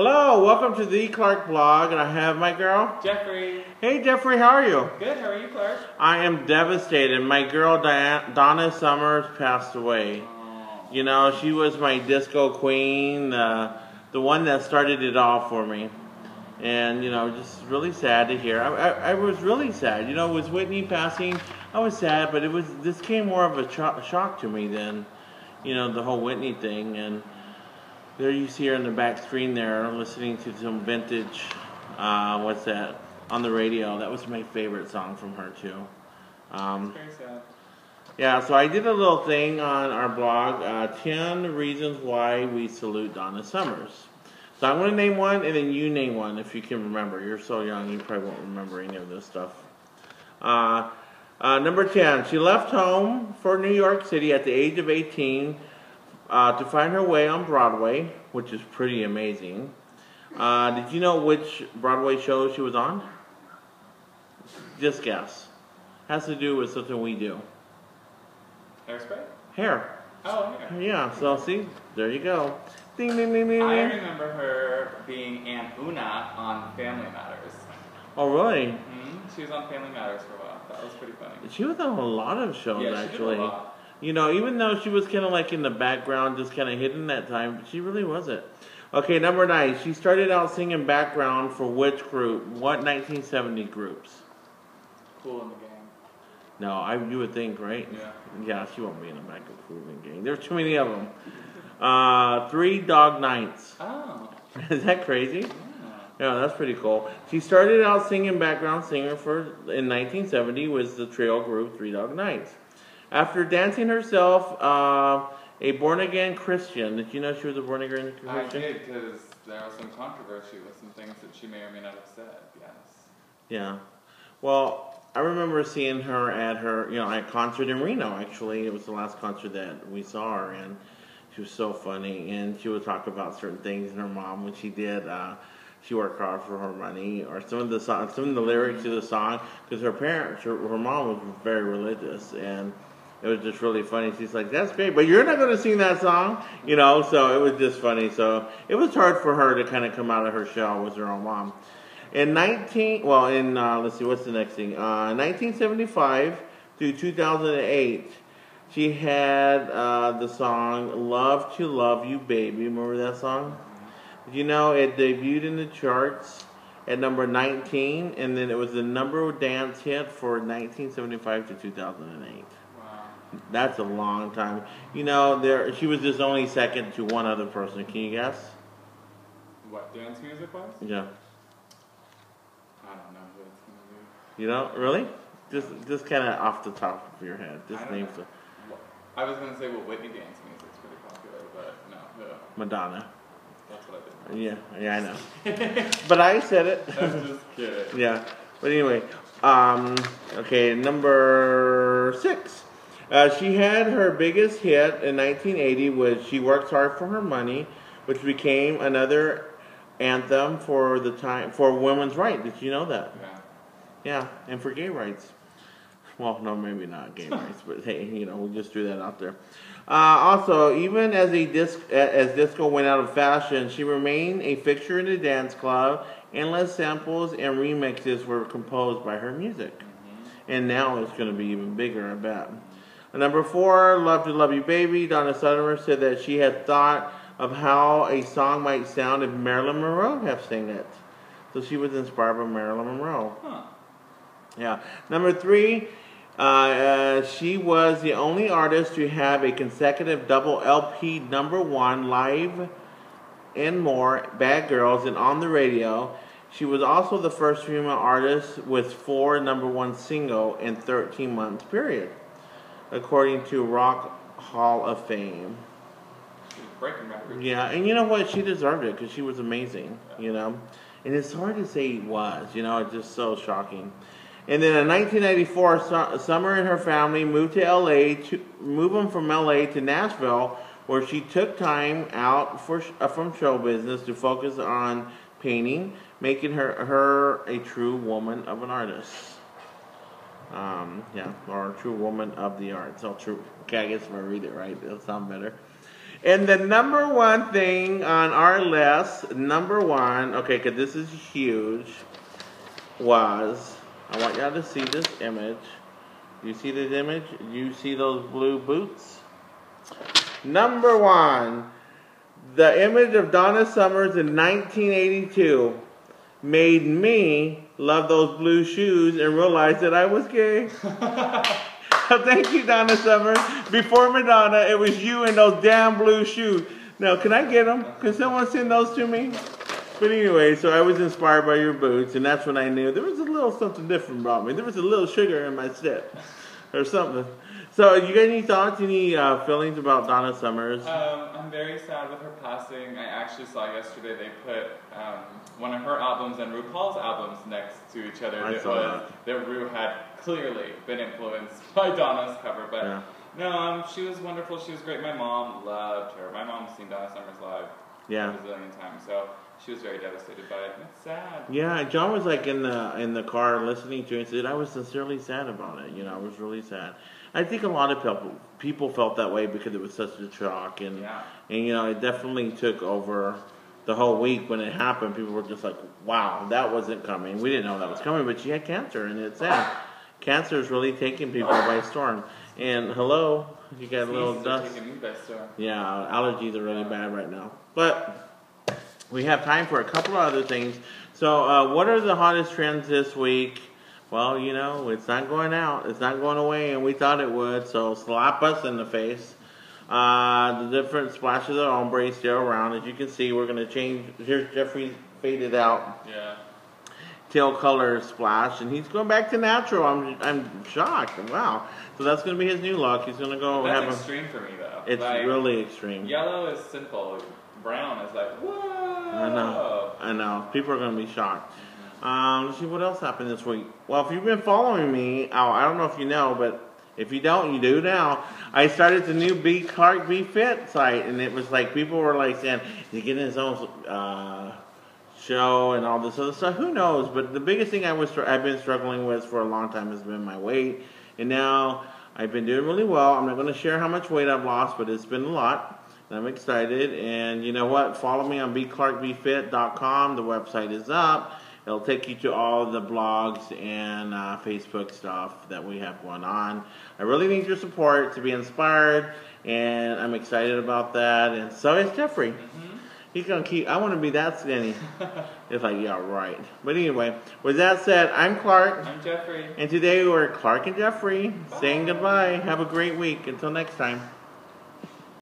Hello, welcome to the Clark blog, and I have my girl, Jeffrey. Hey Jeffrey, how are you? Good, how are you, Clark? I am devastated. My girl Donna Summers passed away. Oh. You know, she was my disco queen, the one that started it all for me. And, you know, just really sad to hear. I was really sad. You know, with Whitney passing, I was sad, but this came more of a shock to me than, you know, the whole Whitney thing. And there you see her in the back screen there, listening to some vintage, what's that, on the radio. That was my favorite song from her, too. Very sad. Yeah, so I did a little thing on our blog, 10 reasons why we salute Donna Summers. So I'm going to name one, and then you name one if you can remember. You're so young, you probably won't remember any of this stuff. Number 10, she left home for New York City at the age of 18 to find her way on Broadway, which is pretty amazing. Did you know which Broadway show she was on? Just guess. Has to do with something we do. Hairspray? Hair. Oh, hair. Yeah, so see, there you go. Ding, ding, ding, ding, I ding. remember her being Aunt Una on Family Matters. Oh, really? Mm-hmm. She was on Family Matters for a while. That was pretty funny. She was on a lot of shows, Yeah, actually. she did a lot. You know, even though she was kind of like in the background, just kind of hidden that time, she really wasn't. Okay, number 9. She started out singing background for which group? What 1970 groups? Cool in the Gang. No, you would think, right? Yeah. Yeah, she won't be in the back of Cool in the Gang. There's too many of them. 3 Dog Nights. Oh. Is that crazy? Yeah. Yeah, that's pretty cool. She started out singing background singer in 1970 with the trio group 3 Dog Nights. After dancing herself, a born-again Christian. Did you know she was a born-again Christian? I did, because there was some controversy with some things that she may or may not have said, yes. Yeah. Well, I remember seeing her at a concert in Reno, actually. It was the last concert that we saw her in. She was so funny, and she would talk about certain things, and her mom, when she did, she worked hard for her money, or some of the lyrics to the song, because her mom was very religious, and it was just really funny. She's like, "That's great, but you're not going to sing that song," you know. So it was just funny. So it was hard for her to kind of come out of her shell with her own mom. Let's see, what's the next thing? 1975 through 2008, she had the song "Love to Love You, Baby." Remember that song? Did you know it debuted in the charts at number 19, and then it was the number dance hit for 1975 to 2008. That's a long time. You know, she was just only second to one other person. Can you guess? What dance music was? Yeah. I don't know who it's going to be. You don't? Really? Just kind of off the top of your head. Just name some. I was going to say, Whitney dance music's pretty popular, but no. Madonna. That's what I did. Yeah, I know. But I said it. I'm just kidding. Yeah. But anyway, okay, number 6. She had her biggest hit in 1980 was "She Works Hard for Her Money," which became another anthem for women's rights. Did you know that? Yeah. Yeah, and for gay rights. Well, no, maybe not gay rights, but hey, you know, we'll just threw that out there. Also, even as disco went out of fashion, she remained a fixture in the dance club. Endless samples and remixes were composed by her music. And now it's going to be even bigger, I bet. Number 4, "Love to Love You, Baby." Donna Summers said that she had thought of how a song might sound if Marilyn Monroe had sang it. So she was inspired by Marilyn Monroe. Huh. Yeah. Number 3, she was the only artist to have a consecutive double LP #1 live and more, Bad Girls, and on the radio. She was also the first female artist with 4 #1 single in 13 months period, according to Rock Hall of Fame. She was breaking records. Yeah, and you know what? She deserved it because she was amazing, you know. And it's hard to say it was, you know, it's just so shocking. And then in 1994, Summer and her family moved from LA to Nashville, where she took time out from show business to focus on painting, making her a true woman of an artist. Or a true woman of the arts. So true. Okay, I guess if I read it right, it'll sound better. And the number one thing on our list, number one, okay, because this is huge, was, I want y'all to see this image. You see this image? You see those blue boots? Number one, the image of Donna Summers in 1982 made me love those blue shoes and realize that I was gay. So thank you, Donna Summers. Before Madonna, it was you in those damn blue shoes. Now, can I get them? Can someone send those to me? But anyway, so I was inspired by your boots, and that's when I knew there was a little something different about me. There was a little sugar in my step, or something. So, you got any thoughts, any feelings about Donna Summers? I'm very sad with her passing. I actually saw yesterday they put one of her albums and RuPaul's albums next to each other. That Ru had clearly been influenced by Donna's cover, but Yeah. no, she was wonderful. She was great. My mom loved her. My mom's seen Donna Summers live a bazillion times, so she was very devastated by it. It's sad. Yeah, John was like in the car listening to it and said, I was sincerely sad about it. You know, I was really sad. I think a lot of people felt that way because it was such a shock, and you know, it definitely took over the whole week when it happened. People were just like, wow, that wasn't coming. We didn't know that was coming, but she had cancer, and it's sad. Cancer is really taking people by storm. And hello, you got a little dust. Taking me by storm. Yeah, allergies are really bad right now. But we have time for a couple of other things. So, what are the hottest trends this week? Well, you know, it's not going out. It's not going away, and we thought it would. So, slap us in the face. The different splashes of ombre still around. As you can see, we're going to change. Here's Jeffrey's faded out. Yeah. Teal color splash, and he's going back to natural. I'm shocked. Wow. So that's going to be his new look. He's going to go That's have extreme for me, though. It's like, really extreme. Yellow is simple. Brown is like, whoa. I know. People are going to be shocked. Let's see what else happened this week. Well, if you've been following me, I don't know if you know, but if you don't, you do now. I started the new B Clark B Fit site, and it was like people were like saying, "He's getting his own show and all this other stuff." Who knows? But the biggest thing I've been struggling with for a long time has been my weight, and now I've been doing really well. I'm not going to share how much weight I've lost, but it's been a lot. I'm excited, and you know what? Follow me on bclarkbfit.com. The website is up. It'll take you to all the blogs and Facebook stuff that we have going on. I really need your support to be inspired, and I'm excited about that. And so is Jeffrey. He's going to keep, I want to be that skinny. It's like, yeah, right. But anyway, with that said, I'm Clark. I'm Jeffrey. And today we're Clark and Jeffrey saying goodbye. Have a great week. Until next time.